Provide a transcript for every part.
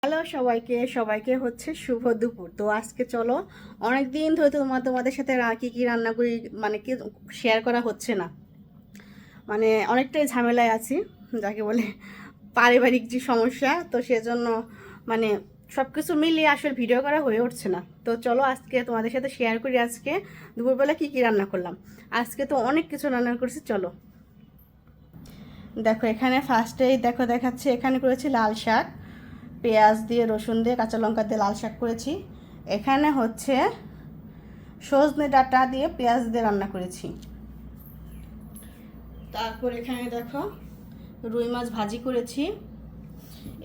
Hello সবাইকে সবাইকে হচ্ছে শুভ দুপুর। তো আজকে চলো, অনেক দিন ধরে তোমাদের সাথে কি কি রান্না করি মানে কি শেয়ার করা হচ্ছে না, মানে অনেকটাই ঝামেলায় আছি, যাকে বলে পারিবারিক যে সমস্যা। তো সেজন্য মানে সব কিছু মিলিয়ে আসলে ভিডিও করা হয়ে উঠছে না। তো চলো আজকে তোমাদের সাথে শেয়ার করি আজকে দুপুরবেলা কি কি রান্না করলাম। আজকে তো অনেক কিছু রান্না করছি। চলো দেখো, এখানে ফার্স্টেই দেখাচ্ছি, এখানে করেছি লাল শাক, পেঁয়াজ দিয়ে রসুন দিয়ে কাঁচা লঙ্কা দিয়ে লাল শাক করেছি। এখানে হচ্ছে সজনে ডাঁটা দিয়ে পেঁয়াজ দিয়ে রান্না করেছি। তারপর এখানে দেখো রুই মাছ ভাজি করেছি।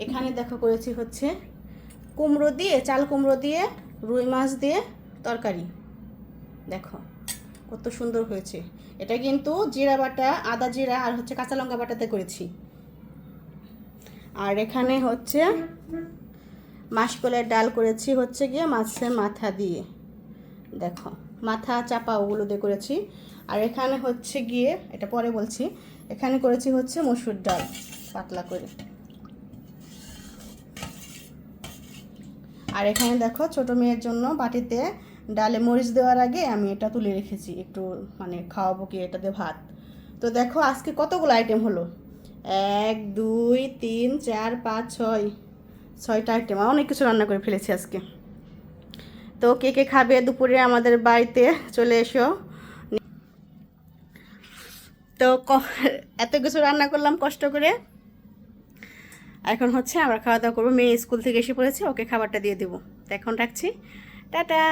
এখানে দেখো করেছি হচ্ছে কুমড়ো দিয়ে, চাল কুমড়ো দিয়ে রুই মাছ দিয়ে তরকারি। দেখো কত সুন্দর হয়েছে। এটা কিন্তু জিরা বাটা, আদা জিরা আর হচ্ছে কাঁচা লঙ্কা বাটাতে করেছি। আর এখানে হচ্ছে মাসকলাইয়ের ডাল করেছি হচ্ছে গিয়ে মাছের মাথা দিয়ে, দেখো মাথা চাপা ওগুলো দিয়ে করেছি। আর এখানে হচ্ছে গিয়ে, এটা পরে বলছি, এখানে করেছি হচ্ছে মসুর ডাল পাতলা করে। আর এখানে দেখো ছোটো মেয়ের জন্য বাটিতে ডালে মরিচ দেওয়ার আগে আমি এটা তুলে রেখেছি, একটু মানে খাওয়াবো কি এটা দিয়ে ভাত। তো দেখো আজকে কতগুলো আইটেম হলো, 1 2 3 4 5 6টা আইটেম, অনেক কিছু রান্না করে ফেলেছি আজকে। তো কে কে খাবে দুপুরে আমাদের বাড়িতে চলে এসো। তো এত কিছু রান্না করলাম কষ্ট করে, এখন হচ্ছে আমরা খাওয়া দাওয়া করবো। মেয়ে স্কুল থেকে এসে পড়েছে, ওকে খাবারটা দিয়ে দেবো। তো এখন রাখছি, টাটা।